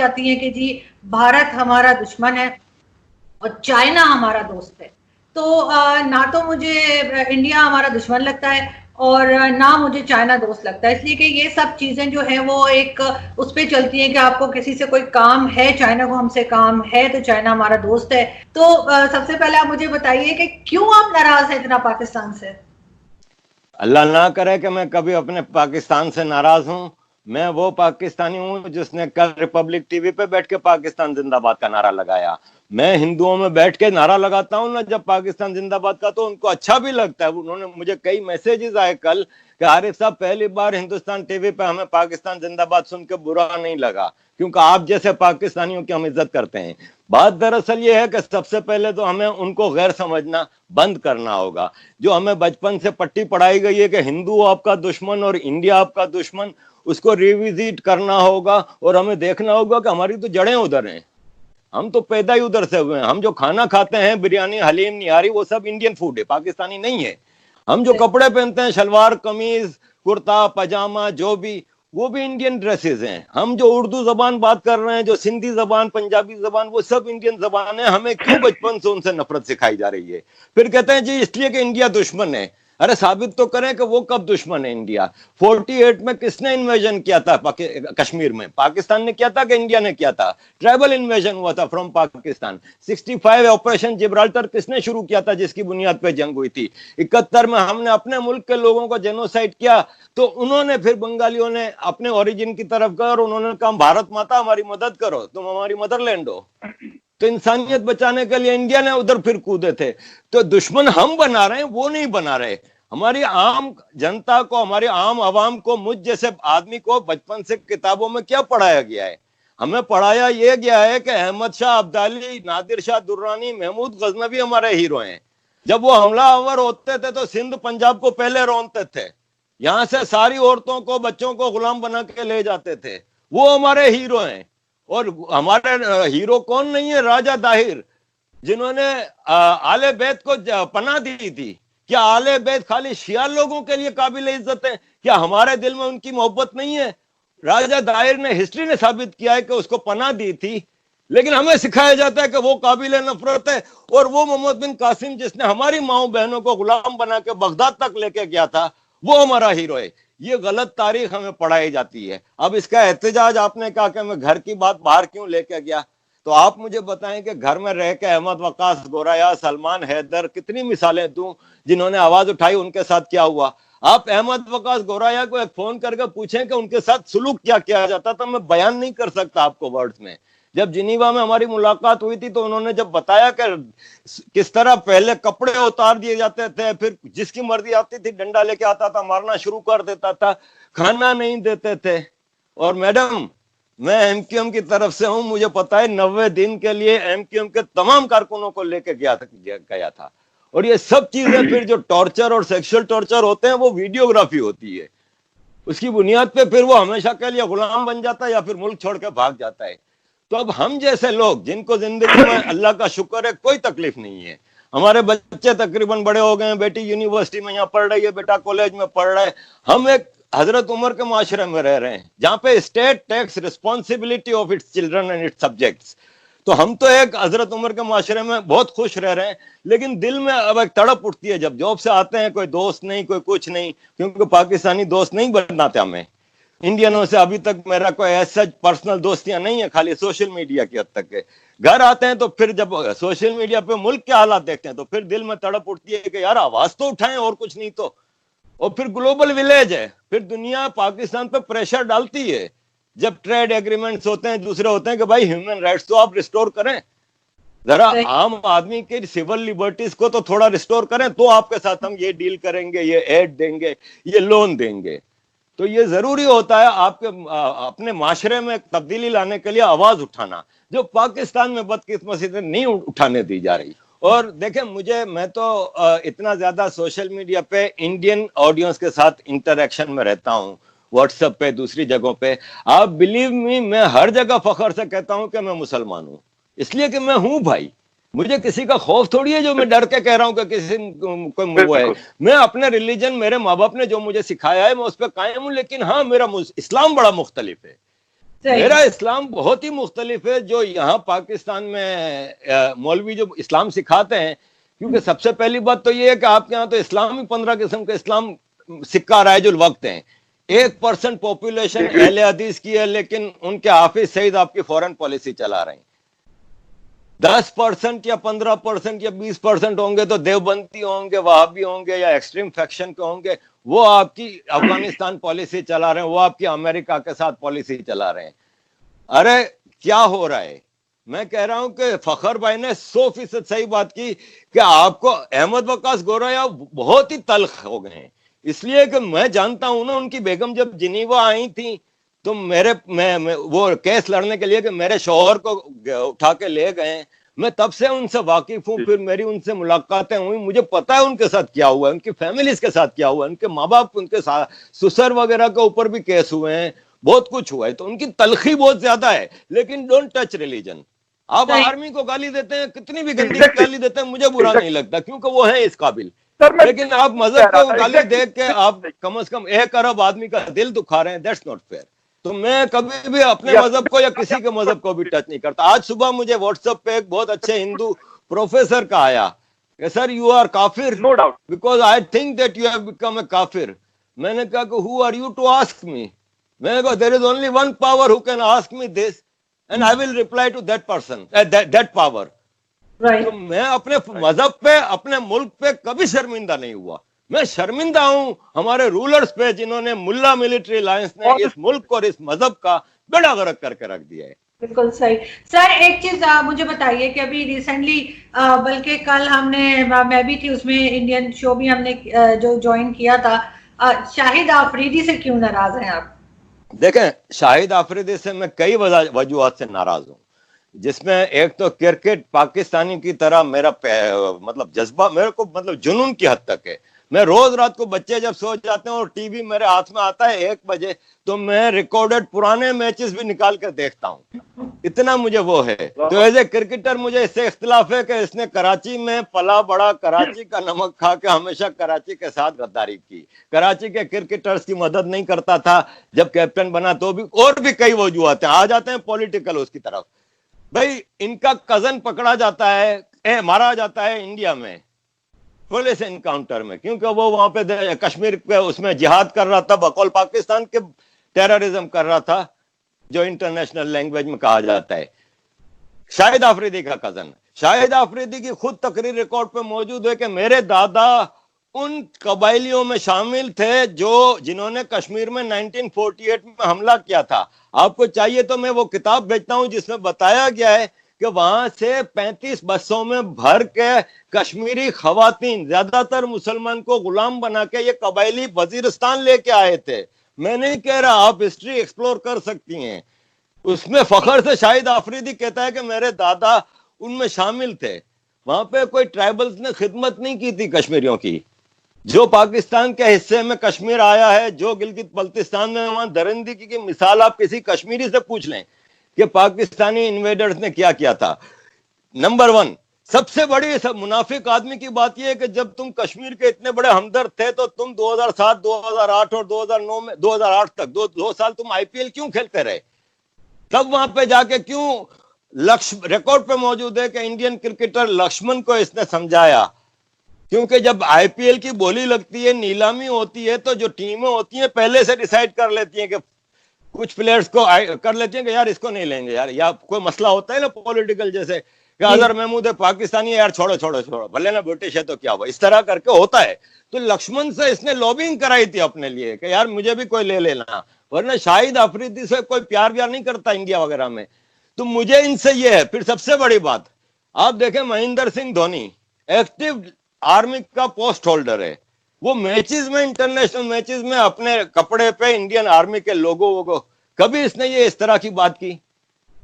जाती हैं कि जी भारत हमारा दुश्मन है और चाइना हमारा दोस्त है। तो ना तो मुझे इंडिया हमारा दुश्मन लगता है और ना मुझे चाइना दोस्त लगता है, इसलिए कि ये सब चीजें जो है वो एक उस पे चलती हैं कि आपको किसी से कोई काम है, चाइना को हमसे काम है तो चाइना हमारा दोस्त है। तो सबसे पहले आप मुझे बताइए कि क्यों आप नाराज हैं इतना पाकिस्तान से? अल्लाह ना करे कि मैं कभी अपने पाकिस्तान से नाराज हूं। मैं वो पाकिस्तानी हूं जिसने कल रिपब्लिक टीवी पे बैठ के पाकिस्तान जिंदाबाद का नारा लगाया। मैं हिंदुओं में बैठ के नारा लगाता हूं ना जब पाकिस्तान जिंदाबाद का, तो उनको अच्छा भी लगता है। उन्होंने मुझे कई मैसेजेस आए कल कि आरिफ साहब पहली बार हिंदुस्तान टीवी पे हमें पाकिस्तान जिंदाबाद सुन के बुरा नहीं लगा, क्योंकि आप जैसे पाकिस्तानियों की हम इज्जत करते हैं। बात दरअसल ये है कि सबसे पहले तो हमें उनको गैर समझना बंद करना होगा। जो हमें बचपन से पट्टी पढ़ाई गई है कि हिंदू आपका दुश्मन और इंडिया आपका दुश्मन, उसको रिविजिट करना होगा और हमें देखना होगा कि हमारी तो जड़ें उधर हैं। हम तो पैदा ही उधर से हुए हैं। हम जो खाना खाते हैं, बिरयानी, हलीम, निहारी, वो सब इंडियन फूड है, पाकिस्तानी नहीं है। हम जो कपड़े पहनते हैं, शलवार कमीज कुर्ता पजामा जो भी, वो भी इंडियन ड्रेसेस हैं। हम जो उर्दू जबान बात कर रहे हैं, जो सिंधी जबान, पंजाबी जबान, वो सब इंडियन जबान है। हमें क्यों बचपन से उनसे नफरत सिखाई जा रही है? फिर कहते हैं जी इसलिए कि इंडिया दुश्मन है। अरे साबित तो करें कि वो कब दुश्मन है इंडिया? 48 में किसने इन्वेजन किया था कश्मीर में? पाकिस्तान ने किया था कि इंडिया ने किया था? ट्राइबल इन्वेजन हुआ था फ्रॉम पाकिस्तान। 65 ऑपरेशन जिब्राल्टर किसने शुरू किया था जिसकी बुनियाद पे जंग हुई थी? 71 में हमने अपने मुल्क के लोगों को जेनोसाइड किया, तो उन्होंने फिर बंगालियों ने अपने ओरिजिन की तरफ गए और उन्होंने कहा भारत माता हमारी मदद करो, तुम हमारी मदरलैंड हो। तो इंसानियत बचाने के लिए इंडिया ने उधर फिर कूदे थे। तो दुश्मन हम बना रहे हैं, वो नहीं बना रहे। हमारी आम जनता को, हमारे आम आवाम को, मुझ जैसे आदमी को बचपन से किताबों में क्या पढ़ाया गया है? हमें पढ़ाया ये गया है कि अहमद शाह अब्दाली, नादिर शाह दुर्रानी, महमूद गजनवी हमारे हीरो हैं। जब वो हमलावर होते थे तो सिंध पंजाब को पहले रौंदते थे, यहां से सारी औरतों को बच्चों को गुलाम बना के ले जाते थे। वो हमारे हीरो हैं। और हमारे हीरो कौन नहीं है? राजा दाहिर, जिन्होंने आले बैत को पनाह दी थी। क्या आले बैत खाली शिया लोगों के लिए काबिल इज्जत है? क्या हमारे दिल में उनकी मोहब्बत नहीं है? राजा दाहिर ने, हिस्ट्री ने साबित किया है कि उसको पनाह दी थी, लेकिन हमें सिखाया जाता है कि वो काबिल नफरत है। और वो मोहम्मद बिन कासिम जिसने हमारी माओ बहनों को गुलाम बना के बगदाद तक लेके गया था, वो हमारा हीरो है। ये गलत तारीख हमें पढ़ाई जाती है। अब इसका एहतजाज, आपने कहा कि मैं घर की बात बाहर क्यों लेके गया, तो आप मुझे बताएं कि घर में रह के अहमद वकास गोराया, सलमान हैदर, कितनी मिसालें दूं जिन्होंने आवाज उठाई, उनके साथ क्या हुआ? आप अहमद वकास गोराया को एक फोन करके पूछें कि उनके साथ सुलूक क्या किया जाता था। मैं बयान नहीं कर सकता आपको वर्ड्स में। जब जिनीवा में हमारी मुलाकात हुई थी तो उन्होंने जब बताया कि किस तरह पहले कपड़े उतार दिए जाते थे, फिर जिसकी मर्जी आती थी डंडा लेके आता था, मारना शुरू कर देता था, खाना नहीं देते थे। और मैडम, मैं एमक्यूएम की तरफ से हूं, मुझे पता है 90 दिन के लिए एमक्यूएम के तमाम कारकुनों को लेके गया था। और ये सब चीजें फिर जो टॉर्चर और सेक्सुअल टॉर्चर होते हैं वो वीडियोग्राफी होती है। उसकी बुनियाद पे फिर वो हमेशा के लिए गुलाम बन जाता है या फिर मुल्क छोड़ के भाग जाता है। तो अब हम जैसे लोग जिनको जिंदगी में अल्लाह का शुक्र है कोई तकलीफ नहीं है, हमारे बच्चे तकरीबन बड़े हो गए हैं, बेटी यूनिवर्सिटी में यहाँ पढ़ रही है, बेटा कॉलेज में पढ़ रहा है, हम एक हजरत उमर के माशरे में रह रहे हैं जहाँ पे state takes responsibility of its children and its subjects. तो हम तो एक हजरत उमर के माशरे में बहुत खुश रह रहे हैं, लेकिन दिल में अब एक तड़प उठती है जब जॉब से आते हैं, कोई दोस्त नहीं, कोई कुछ नहीं, क्योंकि पाकिस्तानी दोस्त नहीं बनाते हमें। इंडियनों से अभी तक मेरा कोई ऐसा पर्सनल दोस्तियां नहीं है, खाली सोशल मीडिया की हद तक के। घर आते हैं तो फिर जब सोशल मीडिया पे मुल्क के हालात देखते हैं तो फिर दिल में तड़प उठती है कि यार आवाज तो उठाएं और कुछ नहीं तो। और फिर ग्लोबल विलेज है, फिर दुनिया पाकिस्तान पे प्रेशर डालती है। जब ट्रेड एग्रीमेंट्स होते हैं, दूसरे होते हैं कि भाई ह्यूमन राइट्स तो आप रिस्टोर करें, जरा आम आदमी के सिविल लिबर्टीज को तो थोड़ा रिस्टोर करें, तो आपके साथ हम ये डील करेंगे, ये एड देंगे, ये लोन देंगे। तो ये जरूरी होता है आपके अपने माशरे में तब्दीली लाने के लिए आवाज उठाना, जो पाकिस्तान में बदकिस्मती से नहीं उठाने दी जा रही। और देखें, मैं तो इतना ज्यादा सोशल मीडिया पे इंडियन ऑडियंस के साथ इंटरेक्शन में रहता हूँ, व्हाट्सएप पे, दूसरी जगहों पे। आप बिलीव मी, मैं हर जगह फख्र से कहता हूँ कि मैं मुसलमान हूँ, इसलिए कि मैं हूँ भाई। मुझे किसी का खौफ थोड़ी है जो मैं डर के कह रहा हूँ कि किसी कोई वो है। मैं अपने रिलीजन, मेरे माँ बाप ने जो मुझे सिखाया है मैं उस पर कायम हूँ, लेकिन हाँ, मेरा इस्लाम बड़ा मुख्तलिफ है। میرا اسلام بہت ہی مختلف ہے جو یہاں پاکستان میں مولوی جو اسلام سکھاتے ہیں. کیونکہ سب سے پہلی بات تو یہ ہے کہ آپ کے یہاں تو اسلام ہی 15 قسم کا اسلام سکہ رائج الوقت ہیں. 1% پاپولیشن اہل حدیث کی ہے, لیکن ان کے حافظ سعید آپ کی فورن پالیسی چلا رہے ہیں. 10% یا 15% یا 20% ہوں گے تو دیوبندی ہوں گے, وہابی ہوں گے, یا ایکسٹریم فیکشن کے ہوں گے, وہ آپ کی افغانستان پالیسی چلا رہے ہیں, وہ آپ کی امریکہ کے ساتھ پالیسی چلا رہے ہیں. ارے کیا ہو رہا ہے؟ میں کہہ رہا ہوں کہ فخر بھائی نے 100% صحیح بات کی کہ آپ کو احمد وقاص گوریا بہت ہی تلخ ہو گئے ہیں. اس لیے کہ میں جانتا ہوں نا, ان کی بیگم جب جنیوا آئی تھی تو میں وہ کیس لڑنے کے لیے کہ میرے شوہر کو اٹھا کے لے گئے, میں تب سے ان سے واقف ہوں. پھر میری ان سے ملاقاتیں ہوئی, مجھے پتا ہے ان کے ساتھ کیا ہوا ہے, ان کی فیملیز کے ساتھ کیا ہوا ہے, ان کے ماں باپ, ان کے سسر وغیرہ کے اوپر بھی کیس ہوئے ہیں, بہت کچھ ہوا ہے. تو ان کی تلخی بہت زیادہ ہے, لیکن ڈونٹ ٹچ ریلیجن. آپ آرمی کو گالی دیتے ہیں, کتنی بھی گندی گالی دیتے ہیں, مجھے برا نہیں لگتا کیونکہ وہ ہیں اس قابل. لیکن آپ مذہب کو گالی دیکھ کے آپ کم از کم 1 ارب آدمی کا دل دکھا رہے ہیں, دیٹس ناٹ فیئر. تو میں کبھی بھی اپنے مذہب کو یا کسی کے مذہب کو بھی ٹچ نہیں کرتا. آج صبح مجھے واٹس ایپ پہ ایک بہت اچھے ہندو پروفیسر کا آیا کہ سر یو آر کافر because I think that you have become a کافر. میں نے کہا کہ who are you to ask me. میں نے کہا there is only one power who can ask me this and I will reply to that person that power. تو میں اپنے مذہب پہ, اپنے ملک پہ کبھی شرمندہ نہیں ہوا. میں شرمندہ ہوں ہمارے رولرز پہ جنہوں نے ملا ملٹری الائنس نے اس ملک اور اس مذہب کا بیڑا غرق کر کے رکھ دیا ہے. بالکل صحیح. سر ایک چیز مجھے بتائیے کہ ابھی ریسنٹلی بلکہ کل ہم نے, میں بھی تھی اس میں, انڈین شو بھی ہم نے جو جوائن کیا تھا, شاہد آفریدی سے کیوں ناراض ہیں آپ؟ دیکھیں, شاہد آفریدی سے میں کئی وجوہات سے ناراض ہوں, جس میں ایک تو کرکٹ پاکستانی کی طرح میرا مطلب جذبہ میرے کو مطلب جنون کی حد تک ہے. میں روز رات کو بچے جب سو جاتے ہیں اور ٹی وی میرے ہاتھ میں آتا ہے 1 بجے تو میں ریکارڈڈ پرانے میچز بھی نکال کر دیکھتا ہوں, اتنا مجھے وہ ہے. تو ایز اے کرکٹر مجھے اس سے اختلاف ہے کہ اس نے کراچی میں پلا بڑا, کراچی کا نمک کھا کے ہمیشہ کراچی کے ساتھ غداری کی, کراچی کے کرکٹرز کی مدد نہیں کرتا تھا جب کیپٹن بنا. تو بھی اور بھی کئی وجوہات ہیں, آ جاتے ہیں پولیٹیکل اس کی طرف. بھائی ان کا کزن پکڑا جاتا ہے, مارا جاتا ہے انڈیا میں پولیس انکاؤنٹر میں, کیونکہ وہ وہاں پہ کشمیر پہ اس میں جہاد کر رہا تھا, بقول پاکستان کے ٹیررزم کر رہا تھا جو انٹرنیشنل لینگویج میں کہا جاتا ہے. شاہد آفریدی کا کزن, شاہد آفریدی کی خود تقریر ریکارڈ پہ موجود ہے کہ میرے دادا ان قبائلیوں میں شامل تھے جنہوں نے کشمیر میں 1948 میں حملہ کیا تھا. آپ کو چاہیے تو میں وہ کتاب بھیجتا ہوں جس میں بتایا گیا ہے کہ وہاں سے 35 بسوں میں بھر کے کشمیری خواتین, زیادہ تر مسلمان, کو غلام بنا کے یہ قبائلی وزیرستان لے کے آئے تھے. میں نہیں کہہ رہا, آپ ہسٹری ایکسپلور کر سکتی ہیں. اس میں فخر سے شاہد آفریدی کہتا ہے کہ میرے دادا ان میں شامل تھے. وہاں پہ کوئی ٹرائبلز نے خدمت نہیں کی تھی کشمیریوں کی. جو پاکستان کے حصے میں کشمیر آیا ہے, جو گلگت بلتستان میں, وہاں درندگی کی مثال آپ کسی کشمیری سے پوچھ لیں کہ پاکستانی انویڈرز نے کیا کیا تھا. نمبر 1 سب سے بڑی منافق آدمی کی بات یہ ہے کہ جب تم کشمیر کے اتنے بڑے ہمدرد تھے تو تم 2007, 2008 اور 2009 میں 2008 تک 2 سال تم IPL کیوں کھیلتے رہے؟ تب وہاں پہ جا کے کیوں ریکارڈ پہ موجود ہے کہ انڈین کرکٹر لکشمن کو اس نے سمجھایا, کیونکہ جب IPL کی بولی لگتی ہے, نیلامی ہوتی ہے, تو جو ٹیمیں ہوتی ہیں پہلے سے ڈیسائیڈ کر لیتی ہیں کہ کچھ پلیئرز کو کر لیتی ہیں کہ یار اس کو نہیں لیں گے یار, یا کوئی مسئلہ ہوتا ہے نا پولیٹیکل, جیسے کہ اظہر محمود ہے پاکستانی ہے یار, چھوڑو بھلے نا برٹش ہے تو کیا ہوا, اس طرح کر کے ہوتا ہے. تو لکشمن سے اس نے لوبنگ کرائی تھی اپنے لیے کہ یار مجھے بھی کوئی لے لینا, ورنہ شاہد آفریدی سے کوئی پیار نہیں کرتا انڈیا وغیرہ میں. تو مجھے ان سے یہ ہے. پھر سب سے بڑی بات آپ دیکھیں, مہندر سنگھ دھونی ایکٹیو آرمی کا پوسٹ ہولڈر ہے, وہ میچز میں, انٹرنیشنل میچز میں اپنے کپڑے پہ انڈین آرمی کے لوگوں کو, کبھی اس نے یہ اس طرح کی بات کی؟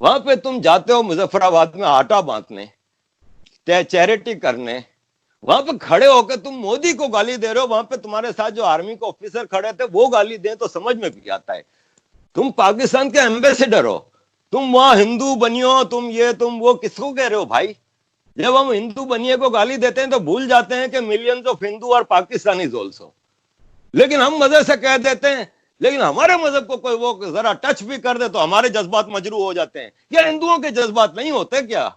وہاں پہ تم جاتے ہو مظفر آباد میں آٹا بانٹنے, چیریٹی کرنے, وہاں پہ کھڑے ہو کے تم مودی کو گالی دے رہے ہو, وہاں پہ تمہارے ساتھ جو آرمی کے آفیسر کھڑے تھے وہ گالی دیں تو سمجھ میں بھی آتا ہے. تم پاکستان کے ایمبیسیڈر ہو, تم وہاں ہندو بنیو, تم یہ تم وہ, کس کو کہہ رہے ہو بھائی؟ جب ہم ہندو بنیے کو گالی دیتے ہیں تو بھول جاتے ہیں کہ ملینز آف ہندو اور پاکستانی آلسو, لیکن ہم مزے سے کہہ دیتے ہیں لیکن ہمارے مذہب کو کوئی وہ ذرا ٹچ بھی کر دے تو ہمارے جذبات مجروح ہو جاتے ہیں. کیا ہندوؤں کے جذبات نہیں ہوتے کیا؟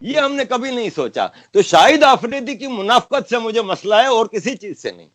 یہ ہم نے کبھی نہیں سوچا. تو شاہد آفریدی کی منافقت سے مجھے مسئلہ ہے اور کسی چیز سے نہیں.